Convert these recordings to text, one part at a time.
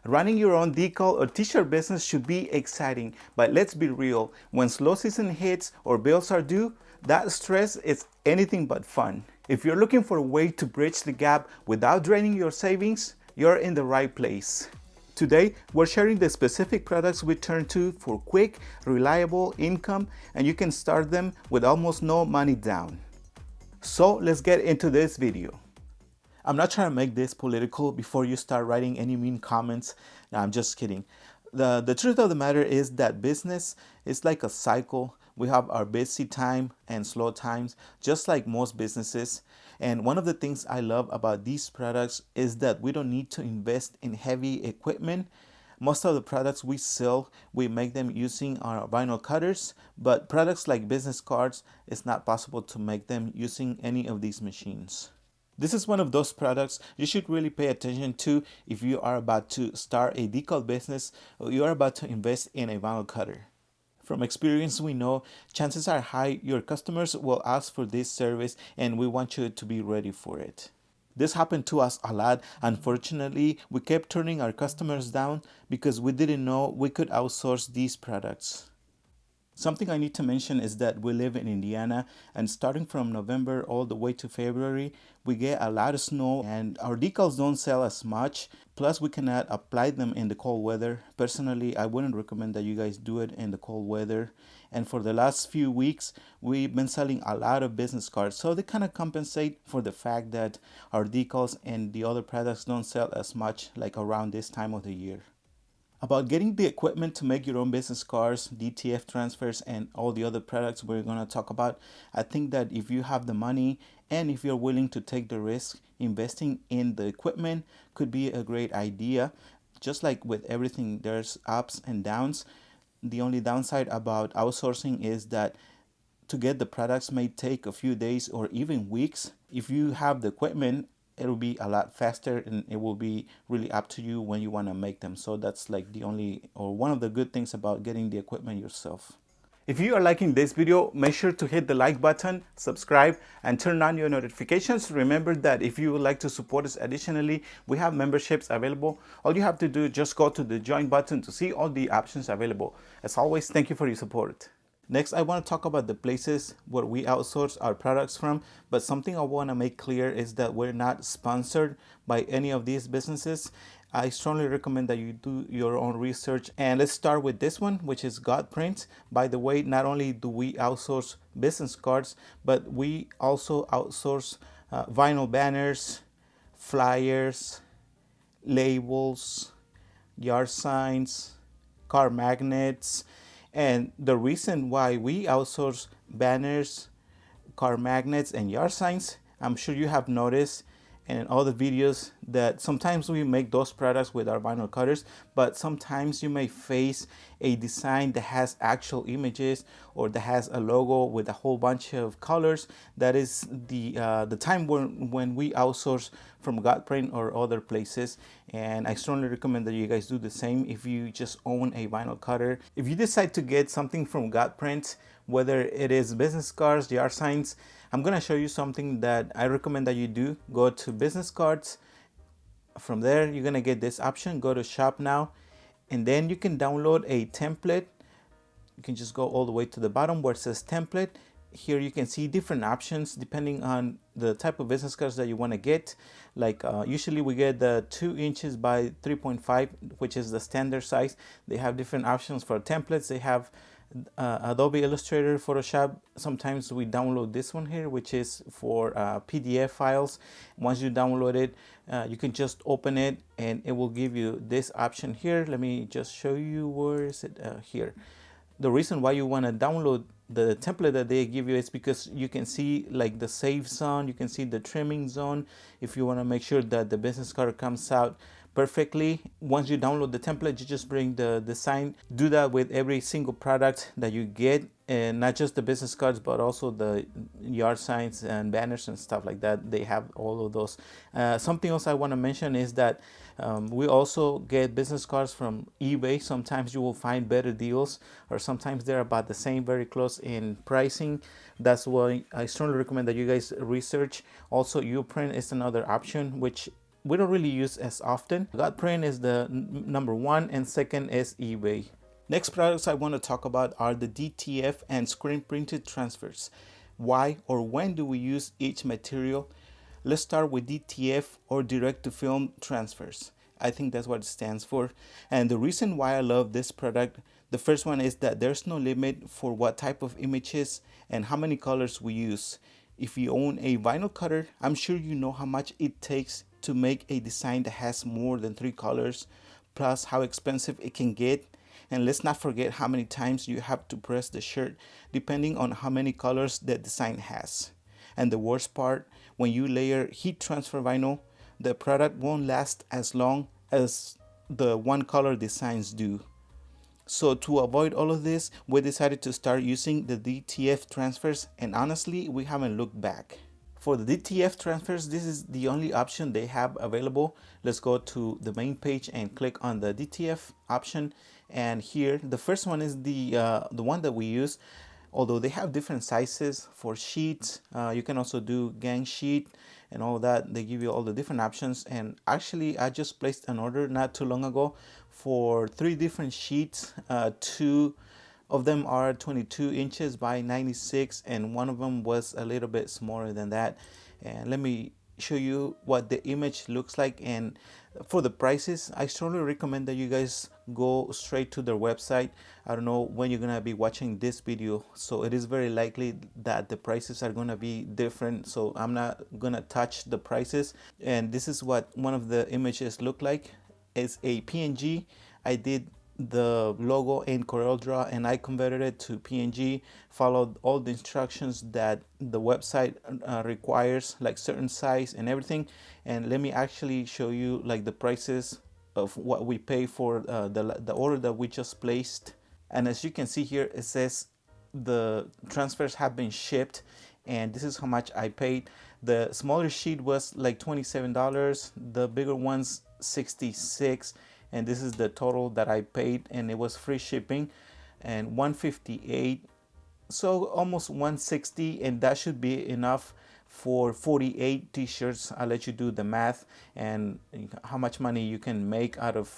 Running your own decal or t-shirt business should be exciting, but let's be real, when slow season hits or bills are due, that stress is anything but fun. If you're looking for a way to bridge the gap without draining your savings, you're in the right place. Today, we're sharing the specific products we turn to for quick, reliable income, and you can start them with almost no money down. So let's get into this video. I'm not trying to make this political before you start writing any mean comments. No, I'm just kidding. The truth of the matter is that business is like a cycle. We have our busy time and slow times, just like most businesses. And one of the things I love about these products is that we don't need to invest in heavy equipment. Most of the products we sell, we make them using our vinyl cutters, but products like business cards, it's not possible to make them using any of these machines. This is one of those products you should really pay attention to if you are about to start a decal business or you are about to invest in a vinyl cutter. From experience, we know chances are high your customers will ask for this service and we want you to be ready for it. This happened to us a lot. Unfortunately, we kept turning our customers down because we didn't know we could outsource these products. Something I need to mention is that we live in Indiana, and starting from November all the way to February, we get a lot of snow and our decals don't sell as much. Plus, we cannot apply them in the cold weather. Personally, I wouldn't recommend that you guys do it in the cold weather. And for the last few weeks, we've been selling a lot of business cards. So they kind of compensate for the fact that our decals and the other products don't sell as much like around this time of the year. About getting the equipment to make your own business cards, DTF transfers, and all the other products we're going to talk about, I think that if you have the money and if you're willing to take the risk, investing in the equipment could be a great idea. Just like with everything, there's ups and downs. The only downside about outsourcing is that to get the products may take a few days or even weeks. If you have the equipment, it'll be a lot faster and it will be really up to you when you want to make them. So that's like the only or one of the good things about getting the equipment yourself. If you are liking this video, make sure to hit the like button, subscribe, and turn on your notifications. Remember that if you would like to support us additionally, we have memberships available. All you have to do is just go to the join button to see all the options available. As always, thank you for your support. Next, I want to talk about the places where we outsource our products from, but something I want to make clear is that we're not sponsored by any of these businesses. I strongly recommend that you do your own research. And let's start with this one, which is God Print. By the way, not only do we outsource business cards, but we also outsource vinyl banners, flyers, labels, yard signs, car magnets. And the reason why we outsource banners, car magnets, and yard signs, I'm sure you have noticed in all the videos that sometimes we make those products with our vinyl cutters, but sometimes you may face a design that has actual images or that has a logo with a whole bunch of colors. That is the time when we outsource from Godprint or other places. And I strongly recommend that you guys do the same if you just own a vinyl cutter. If you decide to get something from Godprint, whether it is business cards, yard signs, I'm going to show you something that I recommend that you do. Go to business cards. From there, you're going to get this option. Go to shop now. And then you can download a template. You can just go all the way to the bottom where it says template. Here you can see different options depending on the type of business cards that you want to get. Like usually we get the 2 inches by 3.5, which is the standard size. They have different options for templates. They have Adobe Illustrator, Photoshop. Sometimes we download this one here, which is for PDF files. Once you download it, you can just open it and it will give you this option here. Let me just show you, where is it? Here. The reason why you want to download the template that they give you is because you can see like the save zone, you can see the trimming zone if you want to make sure that the business card comes out perfectly. Once you download the template, you just bring the design. Do that with every single product that you get, and not just the business cards but also the yard signs and banners and stuff like that. They have all of those. Something else I want to mention is that we also get business cards from eBay. Sometimes you will find better deals, or sometimes they're about the same, very close in pricing. That's why I strongly recommend that you guys research. Also, Uprint is another option, which we don't really use as often. Gotprint is the number one, and second is eBay. Next products I want to talk about are the DTF and screen printed transfers. Why or when do we use each material? Let's start with DTF, or direct to film transfers. I think that's what it stands for. And the reason why I love this product, the first one is that there's no limit for what type of images and how many colors we use. If you own a vinyl cutter, I'm sure you know how much it takes to make a design that has more than 3 colors, plus how expensive it can get. And let's not forget how many times you have to press the shirt depending on how many colors the design has. And the worst part, when you layer heat transfer vinyl, the product won't last as long as the one color designs do. So to avoid all of this, we decided to start using the DTF transfers, and honestly, we haven't looked back. For the DTF transfers, this is the only option they have available. Let's go to the main page and click on the DTF option. And here, the first one is the one that we use. Although they have different sizes for sheets, you can also do gang sheet and all that. They give you all the different options. And actually, I just placed an order not too long ago for 3 different sheets. 2 of them are 22 inches by 96, and one of them was a little bit smaller than that. And let me show you what the image looks like. And for the prices, I strongly recommend that you guys go straight to their website. I don't know when you're gonna be watching this video, so it is very likely that the prices are gonna be different, so I'm not gonna touch the prices. And this is what one of the images look like. It's a PNG. I did the logo in CorelDRAW and I converted it to PNG, followed all the instructions that the website requires, like certain size and everything. And let me actually show you like the prices of what we pay for the order that we just placed. And as you can see here, it says the transfers have been shipped, and this is how much I paid. The smaller sheet was like $27, the bigger ones $66, and this is the total that I paid, and it was free shipping, and $158, so almost $160, and that should be enough for 48 t-shirts. I'll let you do the math and how much money you can make out of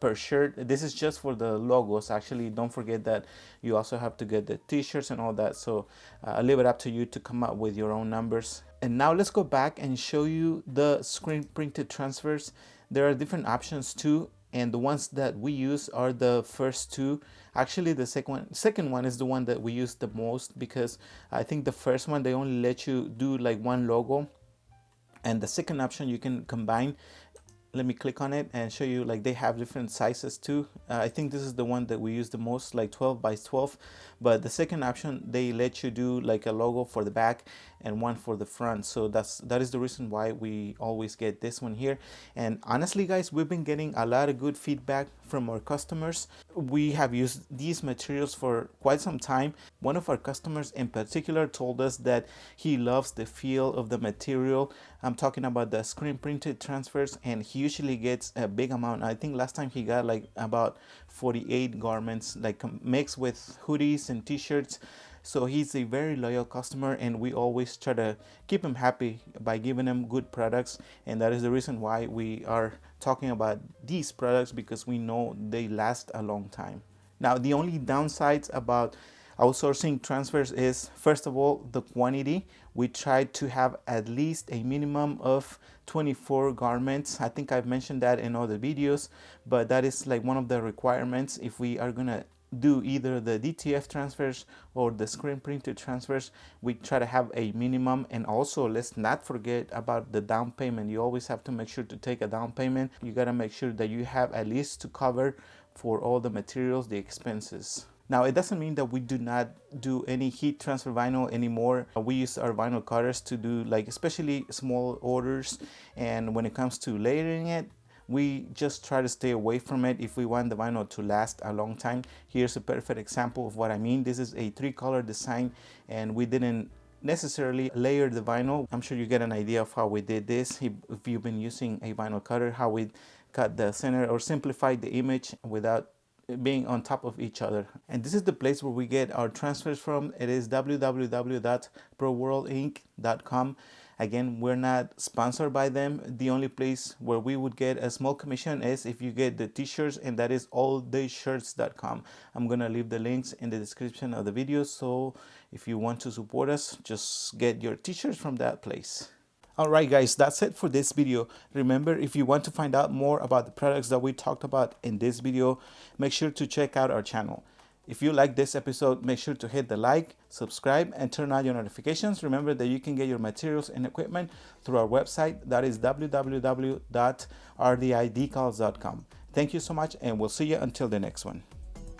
per shirt. This is just for the logos. Actually, don't forget that you also have to get the t-shirts and all that. So I'll leave it up to you to come up with your own numbers. And now let's go back and show you the screen printed transfers. There are different options too, and the ones that we use are the first 2. Actually, the second one is the one that we use the most, because I think the first one they only let you do like one logo, and the second option you can combine. Let me click on it and show you, like they have different sizes too. I think this is the one that we use the most, like 12 by 12. But the second option, they let you do like a logo for the back and one for the front. So that is the reason why we always get this one here. And honestly, guys, we've been getting a lot of good feedback from our customers. We have used these materials for quite some time. One of our customers in particular told us that he loves the feel of the material. I'm talking about the screen printed transfers, and he usually gets a big amount. I think last time he got like about 48 garments, like mixed with hoodies and t-shirts. So he's a very loyal customer, and we always try to keep him happy by giving him good products. And that is the reason why we are talking about these products, because we know they last a long time. Now, the only downsides about outsourcing transfers is, first of all, the quantity. We try to have at least a minimum of 24 garments. I think I've mentioned that in other videos, but that is like one of the requirements if we are gonna do either the DTF transfers or the screen printed transfers. We try to have a minimum. And also, let's not forget about the down payment. You always have to make sure to take a down payment. You got to make sure that you have at least to cover for all the materials, the expenses. Now, it doesn't mean that we do not do any heat transfer vinyl anymore. We use our vinyl cutters to do like especially small orders, and when it comes to layering it, we just try to stay away from it if we want the vinyl to last a long time. Here's a perfect example of what I mean. This is a 3-color design, and we didn't necessarily layer the vinyl. I'm sure you get an idea of how we did this. If you've been using a vinyl cutter, how we cut the center or simplified the image without being on top of each other. And this is the place where we get our transfers from. It is www.proworldinc.com. Again, we're not sponsored by them. The only place where we would get a small commission is if you get the t-shirts, and that is alldayshirts.com. I'm gonna leave the links in the description of the video, so if you want to support us, just get your t-shirts from that place. Alright guys, that's it for this video. Remember, if you want to find out more about the products that we talked about in this video, make sure to check out our channel. If you like this episode, make sure to hit the like, subscribe, and turn on your notifications. Remember that you can get your materials and equipment through our website, that is www.rdidecals.com. Thank you so much, and we'll see you until the next one.